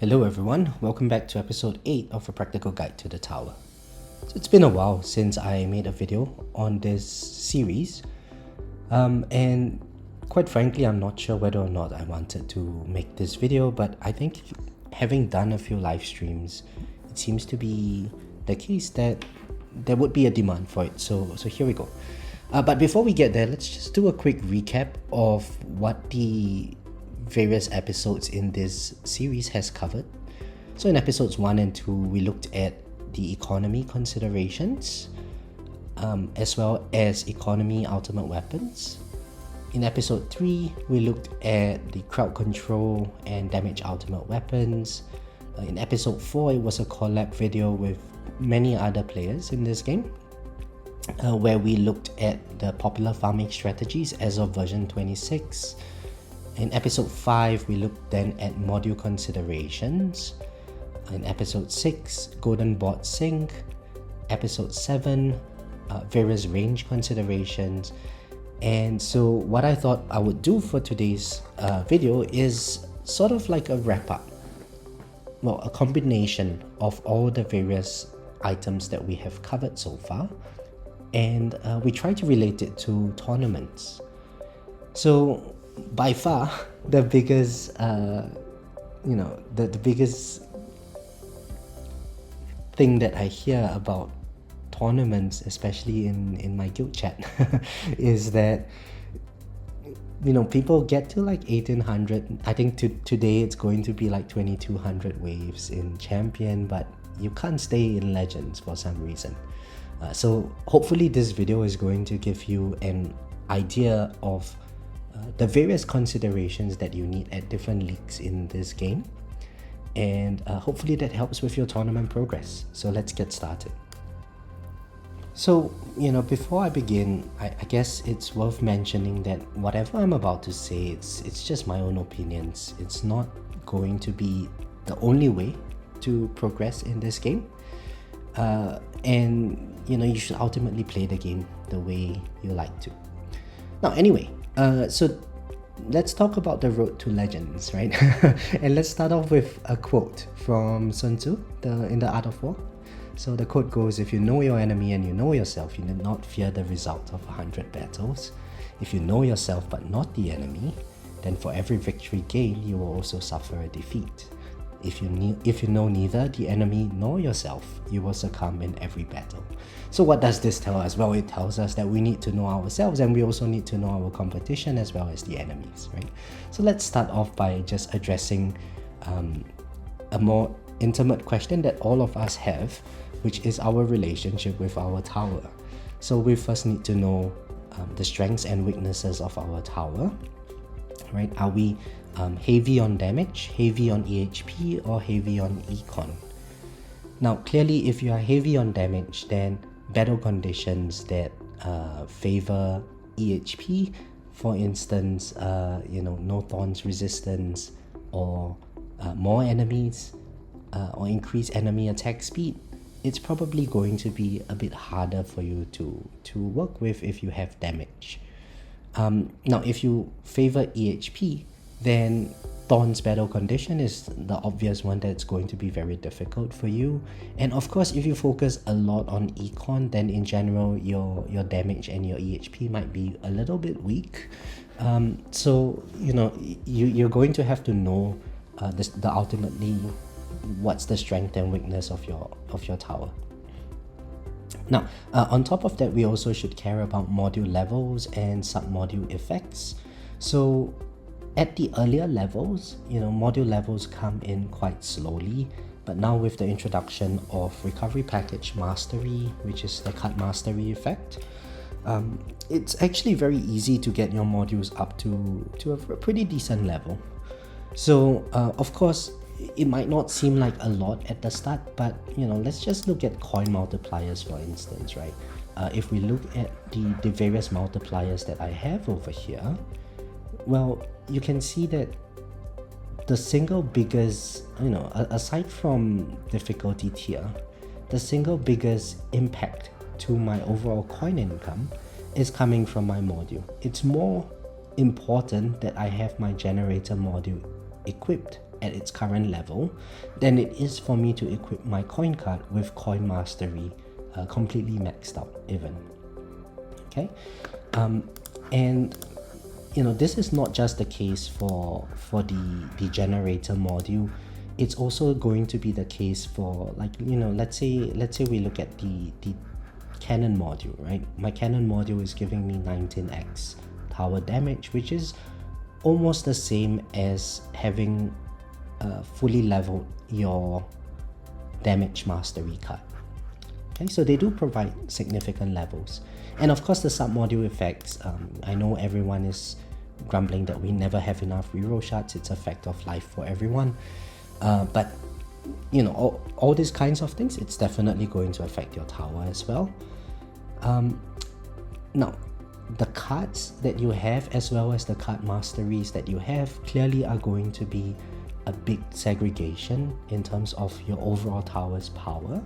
Hello everyone, welcome back to episode 8 of A Practical Guide to the Tower. So it's been a while since I made a video on this series, and quite frankly I'm not sure whether or not I wanted to make this video, but I think having done a few live streams, it seems to be the case that there would be a demand for it, so here we go. But before we get there, let's just do a quick recap of what the various episodes in this series has covered. So in episodes 1 and 2, we looked at the economy considerations, as well as economy ultimate weapons. In episode 3, we looked at the crowd control and damage ultimate weapons. In episode 4, it was a collab video with many other players in this game, where we looked at the popular farming strategies as of version 26. In episode 5, we looked then at module considerations. In episode 6, Golden Bot Sync. Episode 7, various range considerations. And so what I thought I would do for today's video is sort of like a wrap-up. Well, a combination of all the various items that we have covered so far. And we try to relate it to tournaments. So by far the biggest the biggest thing that I hear about tournaments, especially in my guild chat, is that people get to like 1800. I think today it's going to be like 2200 waves in champion, but you can't stay in legends for some reason. So hopefully this video is going to give you an idea of the various considerations that you need at different leagues in this game, and hopefully that helps with your tournament progress. So let's get started. So before I begin, I guess it's worth mentioning that whatever I'm about to say, it's just my own opinions. It's not going to be the only way to progress in this game, and you should ultimately play the game the way you like to. Now anyway, so let's talk about the road to legends, right? And let's start off with a quote from Sun Tzu in The Art of War. So the quote goes, "If you know your enemy and you know yourself, you need not fear the result of 100 battles. If you know yourself but not the enemy, then for every victory gained, you will also suffer a defeat. If you know neither the enemy nor yourself, you will succumb in every battle." So what does this tell us? Well, it tells us that we need to know ourselves, and we also need to know our competition as well as the enemies, right? So let's start off by just addressing a more intimate question that all of us have, which is our relationship with our tower. So we first need to know the strengths and weaknesses of our tower, right? Are we heavy on damage, heavy on EHP, or heavy on econ? Now clearly, if you are heavy on damage, then battle conditions that favor EHP, for instance, no thorns resistance, or more enemies, or increased enemy attack speed, it's probably going to be a bit harder for you to work with if you have damage. Now if you favor EHP, then Thorn's battle condition is the obvious one that's going to be very difficult for you. And of course, if you focus a lot on econ, then in general your damage and your EHP might be a little bit weak. So you're going to have to know the ultimately what's the strength and weakness of your tower. Now on top of that, we also should care about module levels and sub-module effects. So at the earlier levels, module levels come in quite slowly, but now with the introduction of Recovery Package Mastery, which is the Cut Mastery effect, it's actually very easy to get your modules up to a pretty decent level. So of course, it might not seem like a lot at the start, but let's just look at coin multipliers, for instance, right? If we look at the various multipliers that I have over here, well, you can see that the single biggest, aside from difficulty tier, the single biggest impact to my overall coin income is coming from my module. It's more important that I have my generator module equipped at its current level than it is for me to equip my coin card with coin mastery completely maxed out even. Okay, and this is not just the case for the generator module. It's also going to be the case for, like, let's say we look at the cannon module, right? My cannon module is giving me 19x tower damage, which is almost the same as having fully leveled your damage mastery card. Okay, so they do provide significant levels. And of course the sub-module effects, I know everyone is grumbling that we never have enough reroll shards. It's a fact of life for everyone, but all these kinds of things, it's definitely going to affect your tower as well. Now, the cards that you have as well as the card masteries that you have clearly are going to be a big segregation in terms of your overall tower's power,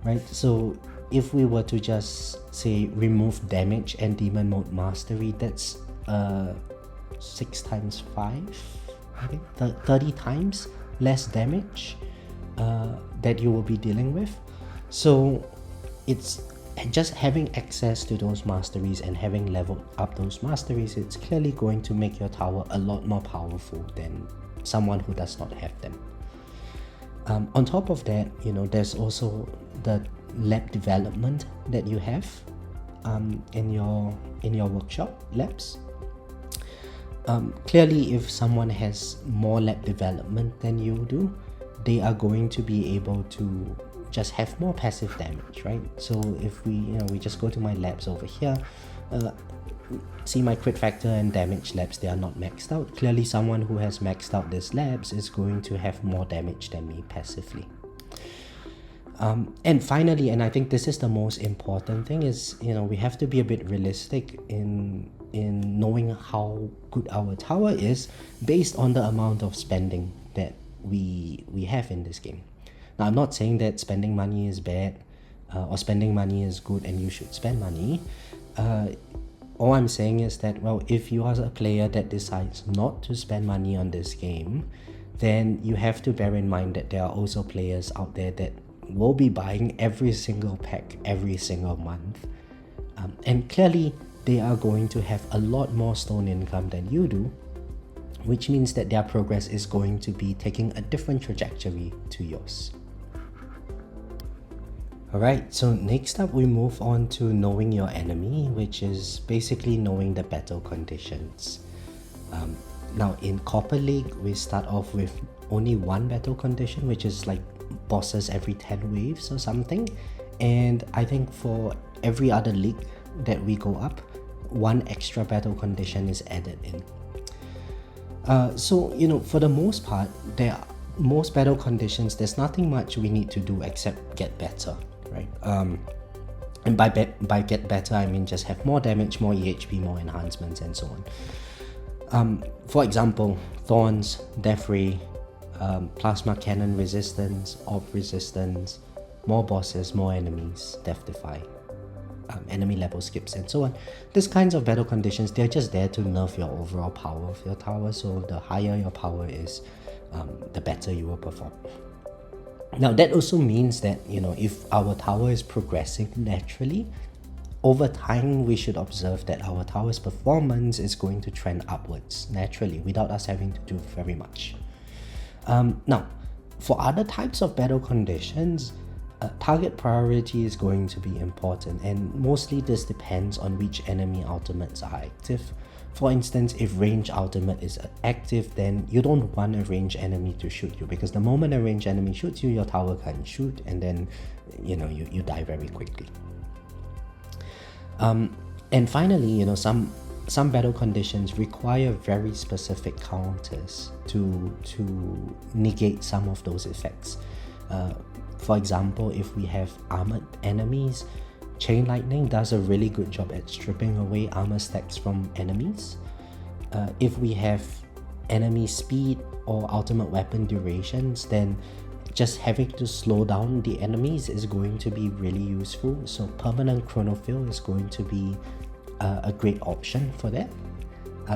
right? So if we were to just say remove damage and demon mode mastery, that's 6 times 5, I think 30 times less damage that you will be dealing with. So it's just having access to those masteries and having leveled up those masteries, it's clearly going to make your tower a lot more powerful than someone who does not have them. On top of that, there's also the lab development that you have in your workshop labs. Clearly, if someone has more lab development than you do, they are going to be able to just have more passive damage, right? So if we just go to my labs over here, see my crit factor and damage labs, they are not maxed out. Clearly someone who has maxed out these labs is going to have more damage than me passively. And finally, and I think this is the most important thing, is we have to be a bit realistic in knowing how good our tower is based on the amount of spending that we have in this game. Now, I'm not saying that spending money is bad or spending money is good and you should spend money. All I'm saying is that, well, if you are a player that decides not to spend money on this game, then you have to bear in mind that there are also players out there that will be buying every single pack every single month. And clearly, they are going to have a lot more stone income than you do, which means that their progress is going to be taking a different trajectory to yours. Alright, so next up we move on to knowing your enemy, which is basically knowing the battle conditions. Now in Copper League, we start off with only one battle condition, which is like bosses every 10 waves or something. And I think for every other league that we go up, one extra battle condition is added in. So for the most part, most battle conditions, there's nothing much we need to do except get better, right? And by get better, I mean just have more damage, more EHP, more enhancements, and so on. For example, Thorns, Death Ray, Plasma Cannon resistance, Orb resistance, more bosses, more enemies, Death Defy, enemy level skips, and so on. These kinds of battle conditions, they're just there to nerf your overall power of your tower, so the higher your power is, the better you will perform. Now that also means that, if our tower is progressing naturally, over time we should observe that our tower's performance is going to trend upwards naturally without us having to do very much. Now, for other types of battle conditions, target priority is going to be important, and mostly this depends on which enemy ultimates are active. For instance, if range ultimate is active, then you don't want a range enemy to shoot you, because the moment a range enemy shoots you, your tower can't shoot, and then you die very quickly. And finally, some battle conditions require very specific counters to negate some of those effects. For example, if we have armored enemies, Chain Lightning does a really good job at stripping away armor stacks from enemies. If we have enemy speed or ultimate weapon durations, then just having to slow down the enemies is going to be really useful. So permanent chronofill is going to be a great option for that.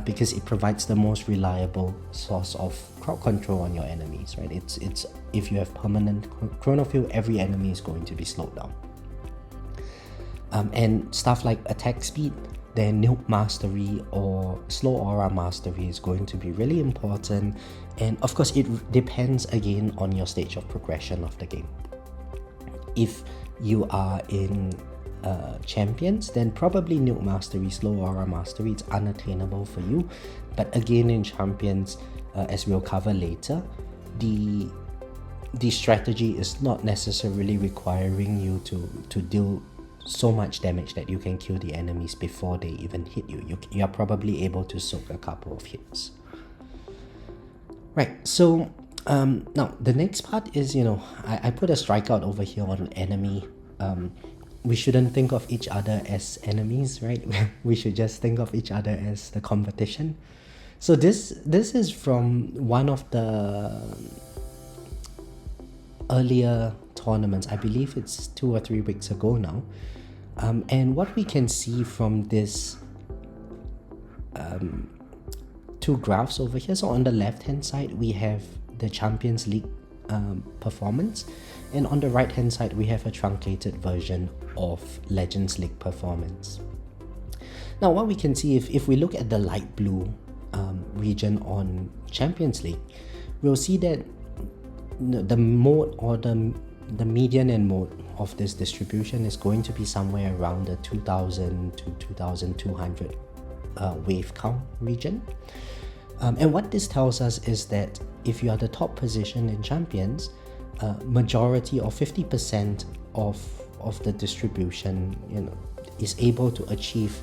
because it provides the most reliable source of crowd control on your enemies, right? It's if you have permanent chronofill, every enemy is going to be slowed down. And stuff like attack speed, then nuke mastery or slow aura mastery is going to be really important. And of course, it depends again on your stage of progression of the game. If you are in champions, then probably nuke mastery, slow aura mastery, it's unattainable for you. But again, in champions, as we'll cover later, the strategy is not necessarily requiring you to deal so much damage that you can kill the enemies before they even hit you. You are probably able to soak a couple of hits. Right, so now the next part is, I put a strikeout over here on enemy. We shouldn't think of each other as enemies, right? We should just think of each other as the competition. So this is from one of the earlier tournaments. I believe it's 2 or 3 weeks ago now. And what we can see from this two graphs over here, so on the left hand side we have the Champions League performance, and on the right hand side we have a truncated version of Legends League performance. Now what we can see, if we look at the light blue region on Champions League, we'll see that the mode or the median and mode of this distribution is going to be somewhere around the 2000 to 2200 wave count region. And what this tells us is that if you are the top position in champions, majority or 50% of the distribution is able to achieve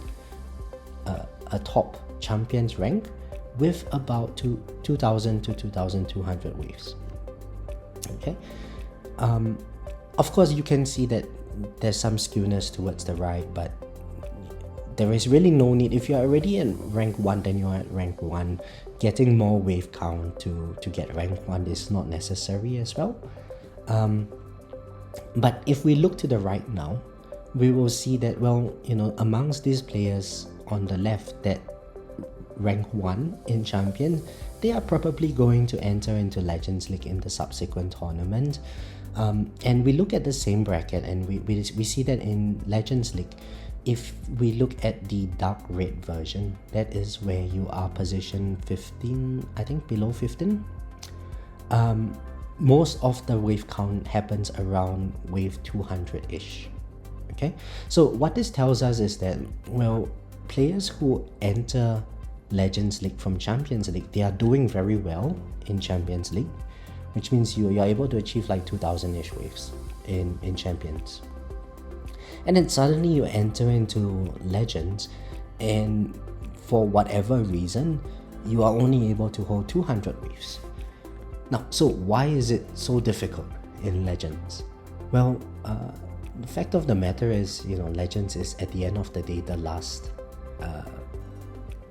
a top champions rank with about 2000 to 2200 waves. Okay. Of course, you can see that there's some skewness towards the right, but there is really no need. If you're already in rank 1, then you're at rank 1. Getting more wave count to get rank 1 is not necessary as well. But if we look to the right now, we will see that, amongst these players on the left that rank 1 in champion, they are probably going to enter into Legends League in the subsequent tournament. And we look at the same bracket, and we see that in Legends League, if we look at the dark red version, that is where you are position 15, I think below 15. Most of the wave count happens around wave 200-ish. Okay, so what this tells us is that, players who enter Legends League from Champions League, they are doing very well in Champions League, which means you are able to achieve like 2000-ish waves in Champions. And then suddenly you enter into Legends, and for whatever reason, you are only able to hold 200 waves. Now, so why is it so difficult in Legends? Well, the fact of the matter is, Legends is at the end of the day the last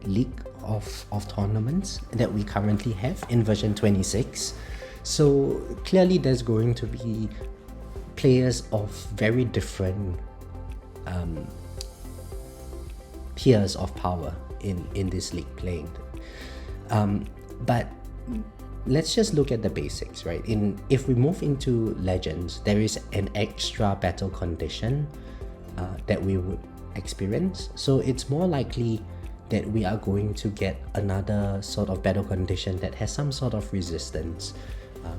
league of tournaments that we currently have in version 26. So clearly there's going to be players of very different tiers of power in this league playing. But let's just look at the basics, right? If we move into Legends, there is an extra battle condition that we would experience. So it's more likely that we are going to get another sort of battle condition that has some sort of resistance.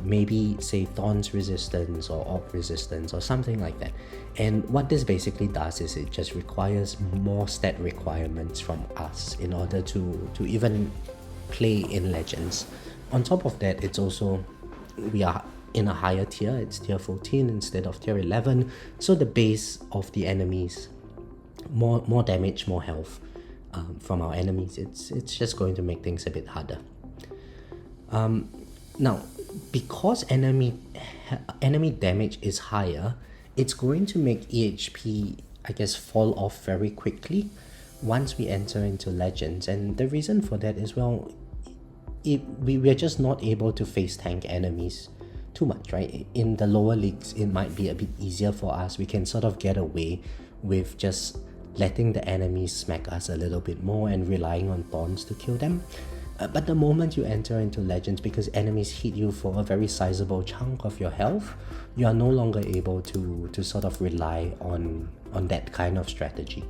Maybe say Thorns resistance or Orc resistance or something like that. And what this basically does is it just requires more stat requirements from us in order to even play in Legends. On top of that, it's also, we are in a higher tier, it's tier 14 instead of tier 11, so the base of the enemies, more damage, more health from our enemies, it's just going to make things a bit harder. Now, because enemy damage is higher, it's going to make EHP, I guess, fall off very quickly once we enter into Legends. And the reason for that is, we are just not able to face tank enemies too much, right? In the lower leagues, it might be a bit easier for us. We can sort of get away with just letting the enemies smack us a little bit more and relying on thorns to kill them. But the moment you enter into Legends, because enemies hit you for a very sizable chunk of your health, you are no longer able to sort of rely on that kind of strategy.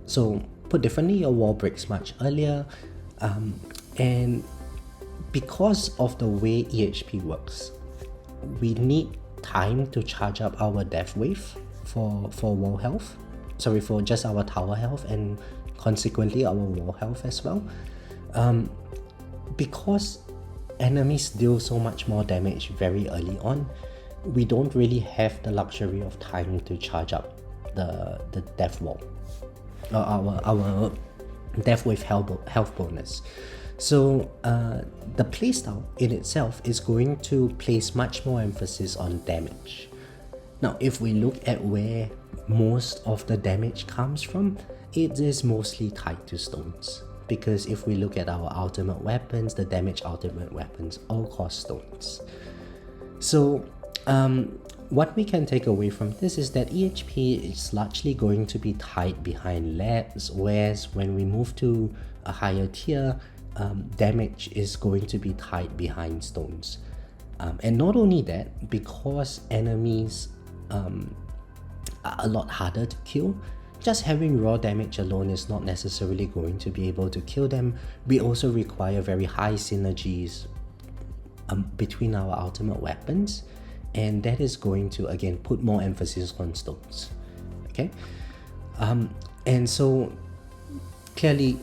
So put differently, your wall breaks much earlier, and because of the way EHP works, we need time to charge up our death wave for wall health, for just our tower health, and consequently our wall health as well. Because enemies deal so much more damage very early on, we don't really have the luxury of time to charge up the death wall, our death wave health bonus. So the playstyle in itself is going to place much more emphasis on damage. Now, if we look at where most of the damage comes from, it is mostly tied to stones. Because if we look at our ultimate weapons, the damage ultimate weapons all cost stones. So what we can take away from this is that EHP is largely going to be tied behind labs, whereas when we move to a higher tier, damage is going to be tied behind stones. And not only that, because enemies are a lot harder to kill, just having raw damage alone is not necessarily going to be able to kill them. We also require very high synergies between our ultimate weapons, and that is going to again put more emphasis on stones. Okay, and so clearly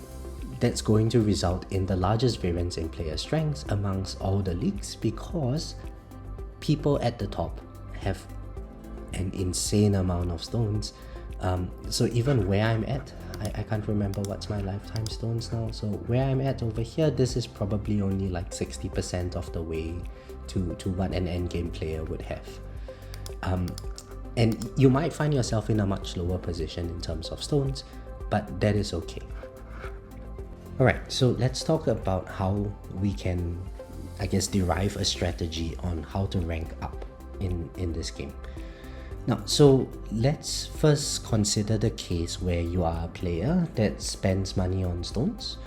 that's going to result in the largest variance in player strengths amongst all the leagues, because people at the top have an insane amount of stones. So even where I'm at, I can't remember what's my lifetime stones now, so where I'm at over here, this is probably only like 60% of the way to what an endgame player would have. And you might find yourself in a much lower position in terms of stones, but that is okay. Alright, so let's talk about how we can, I guess, derive a strategy on how to rank up in this game. Now, so let's first consider the case where you are a player that spends money on stones.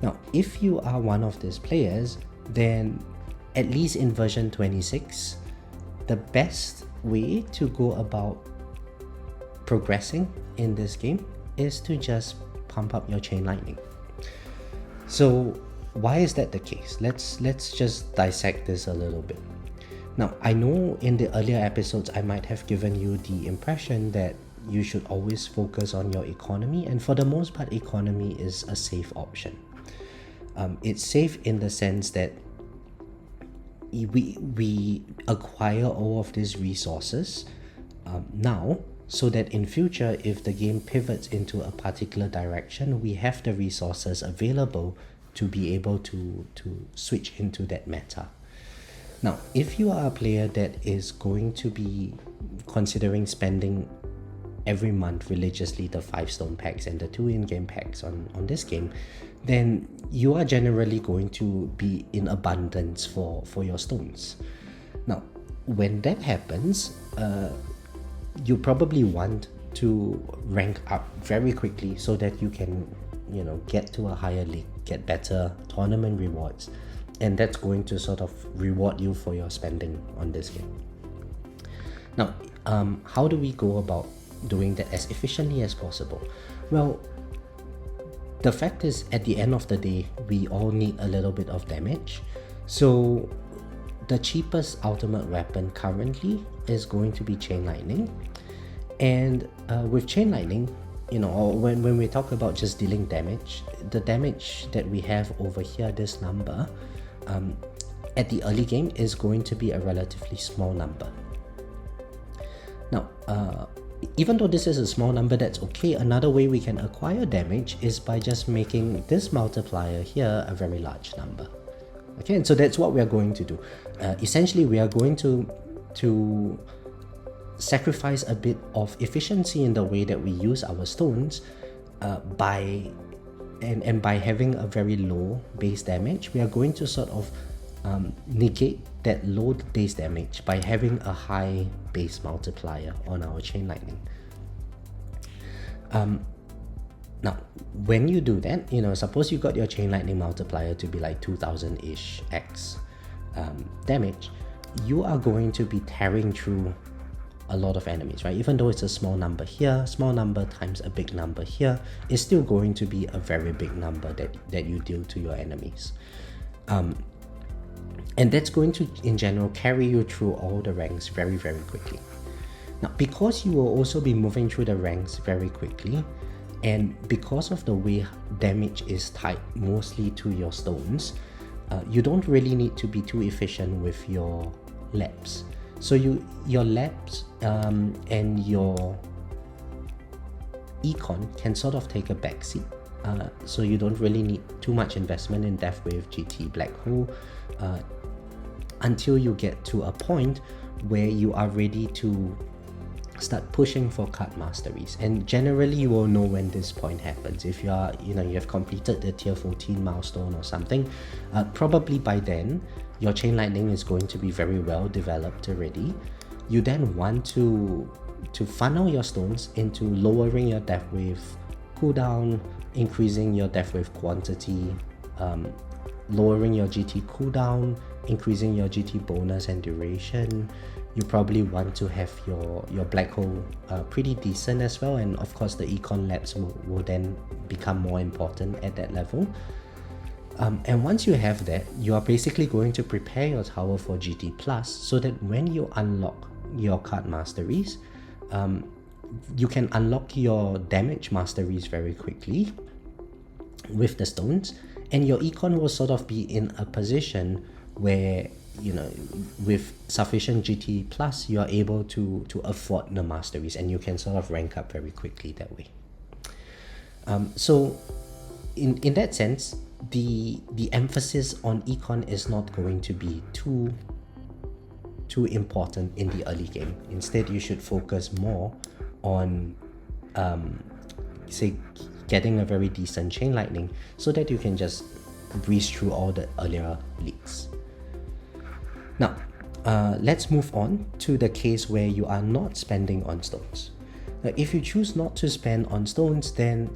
Now, if you are one of these players, then at least in version 26, the best way to go about progressing in this game is to just pump up your chain lightning. So why is that the case? Let's just dissect this a little bit. Now, I know in the earlier episodes I might have given you the impression that you should always focus on your economy, and for the most part economy is a safe option. It's safe in the sense that we acquire all of these resources now, so that in future, if the game pivots into a particular direction, we have the resources available to be able to switch into that meta. Now, if you are a player that is going to be considering spending every month religiously the 5 stone packs and the 2 in-game packs on this game, then you are generally going to be in abundance for your stones. Now, when that happens, you probably want to rank up very quickly so that you can, get to a higher league, get better tournament rewards, and that's going to sort of reward you for your spending on this game. Now, how do we go about doing that as efficiently as possible? Well, the fact is, at the end of the day, we all need a little bit of damage. So the cheapest ultimate weapon currently is going to be Chain Lightning. And with Chain Lightning, or when we talk about just dealing damage, the damage that we have over here, this number, at the early game is going to be a relatively small number. Now, even though this is a small number, that's okay. Another way we can acquire damage is by just making this multiplier here a very large number. Okay, and so that's what we are going to do. Essentially, we are going to sacrifice a bit of efficiency in the way that we use our stones by having a very low base damage. We are going to sort of negate that low base damage by having a high base multiplier on our Chain Lightning. Now, when you do that, suppose you got your Chain Lightning multiplier to be like 2000-ish X damage, you are going to be tearing through a lot of enemies, right? Even though it's a small number here, small number times a big number here, it's still going to be a very big number that you deal to your enemies. And that's going to, in general, carry you through all the ranks very, very quickly. Now, because you will also be moving through the ranks very quickly, and because of the way damage is tied mostly to your stones, you don't really need to be too efficient with your labs. So your labs and your econ can sort of take a backseat. So you don't really need too much investment in Deathwave, GT, Black Hole until you get to a point where you are ready to start pushing for card masteries. And generally you will know when this point happens. If you are, you have completed the tier 14 milestone or something, probably by then your Chain Lightning is going to be very well developed already. You then want to funnel your stones into lowering your Deathwave cooldown, increasing your Deathwave quantity, lowering your GT cooldown, increasing your GT bonus and duration. You probably want to have your Black Hole pretty decent as well, and of course the econ labs will then become more important at that level. And once you have that, you are basically going to prepare your tower for GT Plus, so that when you unlock your card masteries, you can unlock your damage masteries very quickly with the stones, and your econ will sort of be in a position where, with sufficient GT Plus, you are able to afford the masteries, and you can sort of rank up very quickly that way. So in that sense, the emphasis on econ is not going to be too important in the early game. Instead, you should focus more on say getting a very decent Chain Lightning, so that you can just breeze through all the earlier leagues. Now, let's move on to the case where you are not spending on stones. If you choose not to spend on stones, then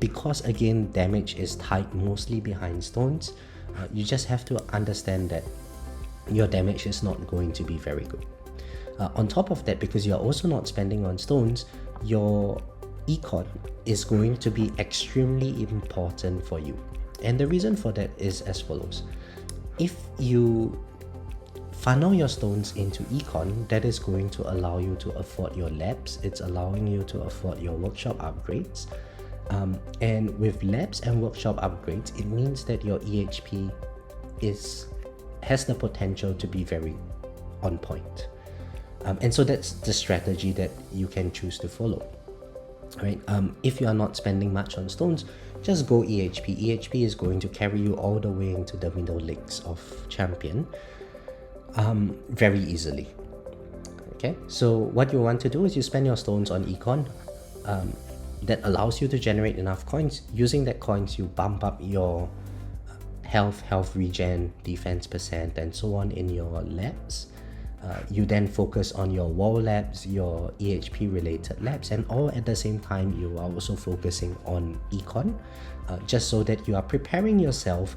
because again damage is tied mostly behind stones, you just have to understand that your damage is not going to be very good. On top of that, because you're also not spending on stones, your econ is going to be extremely important for you. And the reason for that is as follows. If you funnel your stones into econ, that is going to allow you to afford your labs. It's allowing you to afford your workshop upgrades. And with labs and workshop upgrades, it means that your EHP has the potential to be very on point. And so that's the strategy that you can choose to follow. Right? If you are not spending much on stones, just go EHP. EHP is going to carry you all the way into the middle leagues of Champion very easily. Okay, so what you want to do is you spend your stones on econ. That allows you to generate enough coins. Using that coins, you bump up your health regen, defense percent, and so on in your labs. You then focus on your wall labs, your EHP related labs, and all at the same time you are also focusing on econ, just so that you are preparing yourself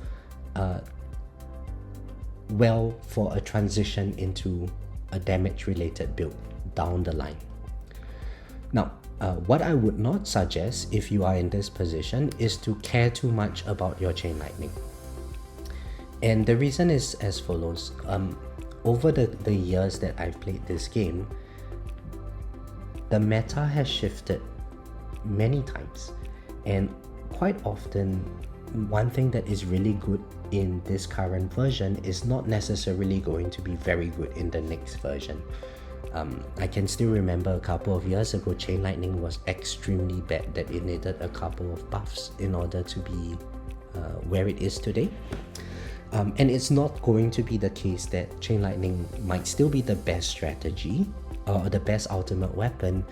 well for a transition into a damage related build down the line. Now, what I would not suggest if you are in this position is to care too much about your Chain Lightning. And the reason is as follows. Over the years that I've played this game, the meta has shifted many times, and quite often one thing that is really good in this current version is not necessarily going to be very good in the next version. I can still remember a couple of years ago, Chain Lightning was extremely bad, that it needed a couple of buffs in order to be where it is today. And it's not going to be the case that Chain Lightning might still be the best strategy or the best ultimate weapon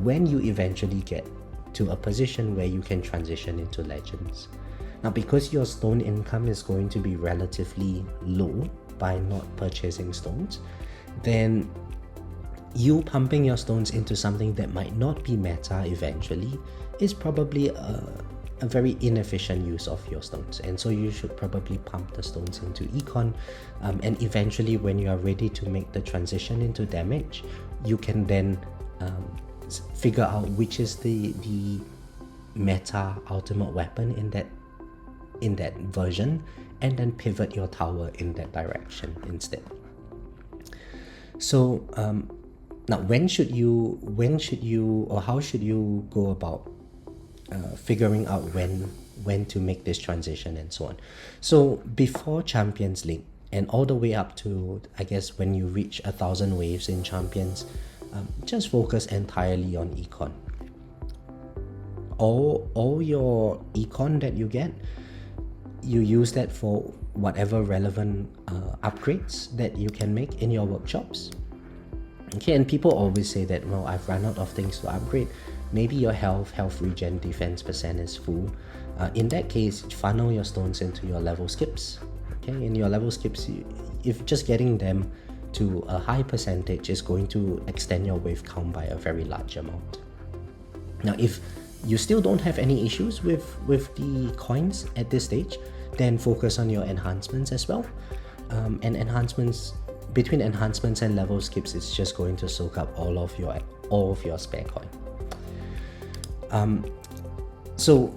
when you eventually get to a position where you can transition into Legends. Now, because your stone income is going to be relatively low by not purchasing stones, then you pumping your stones into something that might not be meta eventually is probably a very inefficient use of your stones, and so you should probably pump the stones into econ, and eventually when you are ready to make the transition into damage, you can then figure out which is the meta ultimate weapon in that version, and then pivot your tower in that direction instead. So now when should you or how should you go about figuring out when to make this transition and so on? So before Champions League and all the way up to, I guess, when you reach 1,000 waves in Champions, just focus entirely on econ. All your econ that you get, you use that for whatever relevant upgrades that you can make in your workshops. Okay, and people always say that, well, I've run out of things to upgrade. Maybe your health regen, defense percent is full. In that case, funnel your stones into your level skips. Okay, in your level skips, if just getting them to a high percentage is going to extend your wave count by a very large amount. Now, if you still don't have any issues with the coins at this stage, then focus on your enhancements as well. And enhancements, between enhancements and level skips, it's just going to soak up all of your spare coin. So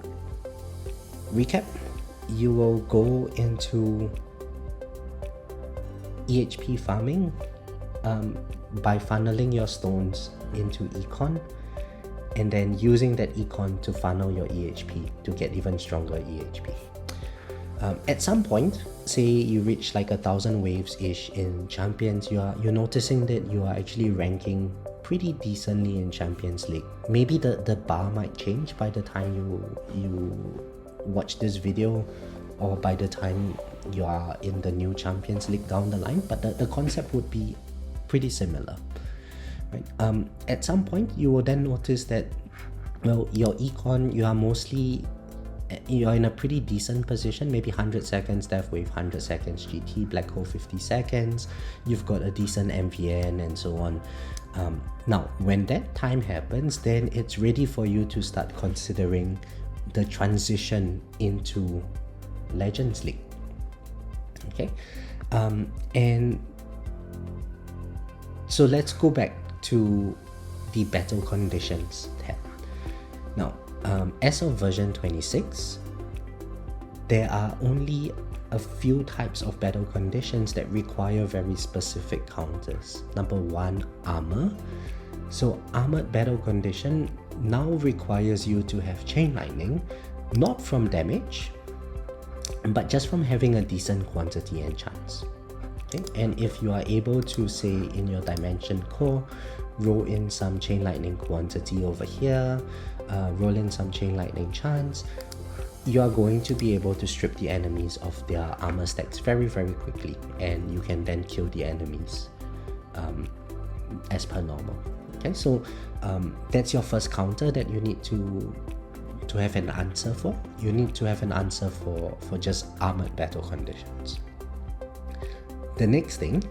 recap, you will go into EHP farming by funneling your stones into econ, and then using that econ to funnel your EHP to get even stronger EHP. At some point, say you reach like 1,000 waves-ish in Champions, you're noticing that you are actually ranking pretty decently in Champions League. Maybe the bar might change by the time you watch this video, or by the time you are in the new Champions League down the line, but the concept would be pretty similar. Right? At some point, you will then notice that, well, your econ, you're in a pretty decent position, maybe 100 seconds Death Wave, 100 seconds GT, Black Hole 50 seconds, you've got a decent MVN and so on. Now, when that time happens, then it's ready for you to start considering the transition into Legends League. Okay, and so let's go back to the battle conditions tab. Now, as of version 26, there are only a few types of battle conditions that require very specific counters. Number one, armor. So armored battle condition now requires you to have chain lightning, not from damage, but just from having a decent quantity and chance. Okay? And if you are able to, say, in your dimension core, roll in some chain lightning quantity over here, roll in some chain lightning chance, you are going to be able to strip the enemies of their armor stacks very, very quickly, and you can then kill the enemies as per normal. Okay, so that's your first counter that you need to have an answer for. You need to have an answer for just armored battle conditions. The next thing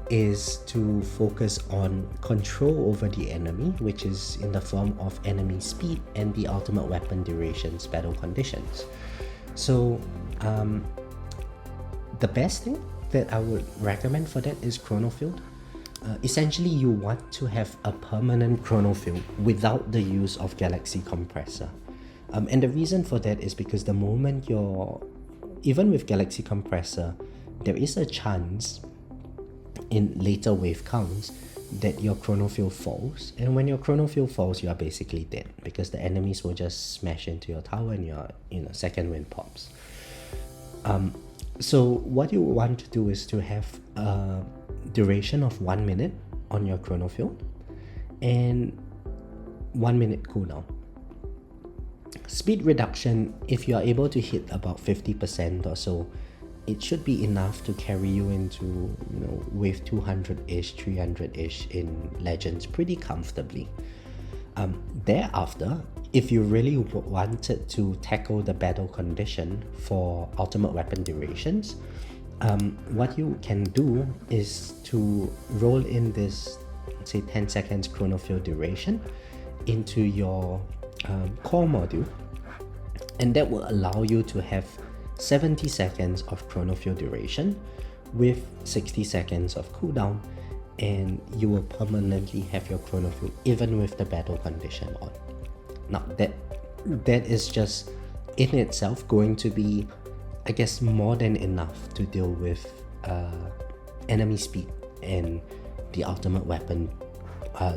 is to focus on control over the enemy, which is in the form of enemy speed and the ultimate weapon durations battle conditions. So the best thing that I would recommend for that is Chronofield. Essentially, you want to have a permanent Chronofield without the use of Galaxy Compressor. And the reason for that is because the moment even with Galaxy Compressor, there is a chance in later wave counts that your Chronofield falls, and when your Chronofield falls, you are basically dead because the enemies will just smash into your tower and your second wind pops. So what you want to do is to have a duration of 1 minute on your Chronofield and 1 minute cooldown. Speed reduction, if you are able to hit about 50% or so, it should be enough to carry you into wave 200-ish, 300-ish in Legends pretty comfortably. Thereafter, if you really wanted to tackle the battle condition for ultimate weapon durations, what you can do is to roll in this, say, 10 seconds Chronofield duration into your core module, and that will allow you to have 70 seconds of chronofuel duration with 60 seconds of cooldown, and you will permanently have your chronofuel even with the battle condition on. Now that is just in itself going to be, I guess, more than enough to deal with enemy speed and the ultimate weapon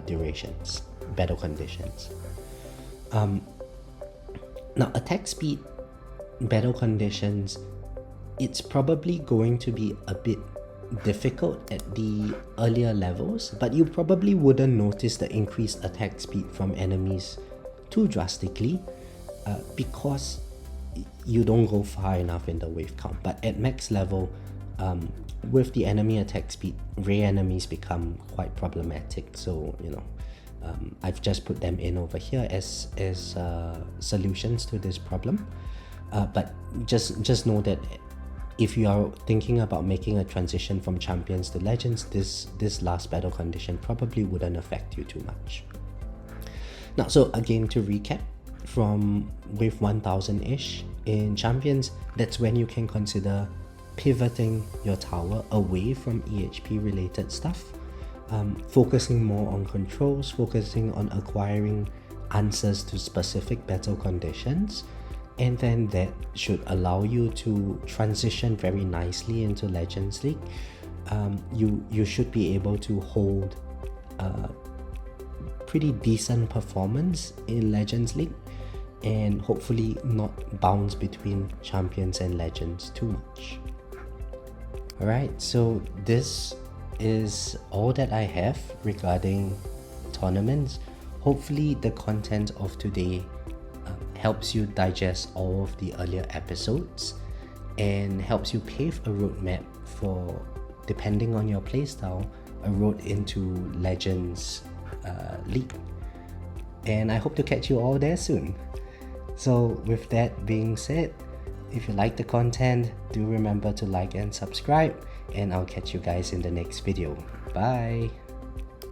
durations, battle conditions. Now attack speed, battle conditions, it's probably going to be a bit difficult at the earlier levels, but you probably wouldn't notice the increased attack speed from enemies too drastically because you don't go far enough in the wave count. But at max level, with the enemy attack speed, ray enemies become quite problematic. So I've just put them in over here as solutions to this problem. But just know that if you are thinking about making a transition from champions to legends, this last battle condition probably wouldn't affect you too much. Now, so again, to recap, from wave 1000-ish in champions, that's when you can consider pivoting your tower away from EHP related stuff, focusing more on controls, focusing on acquiring answers to specific battle conditions, and then that should allow you to transition very nicely into Legends League. You should be able to hold pretty decent performance in Legends League and hopefully not bounce between champions and legends too much. Alright, so this is all that I have regarding tournaments. Hopefully the content of today helps you digest all of the earlier episodes and helps you pave a roadmap for, depending on your playstyle, a road into Legends League. And I hope to catch you all there soon. So with that being said, if you like the content, do remember to like and subscribe, and I'll catch you guys in the next video. Bye!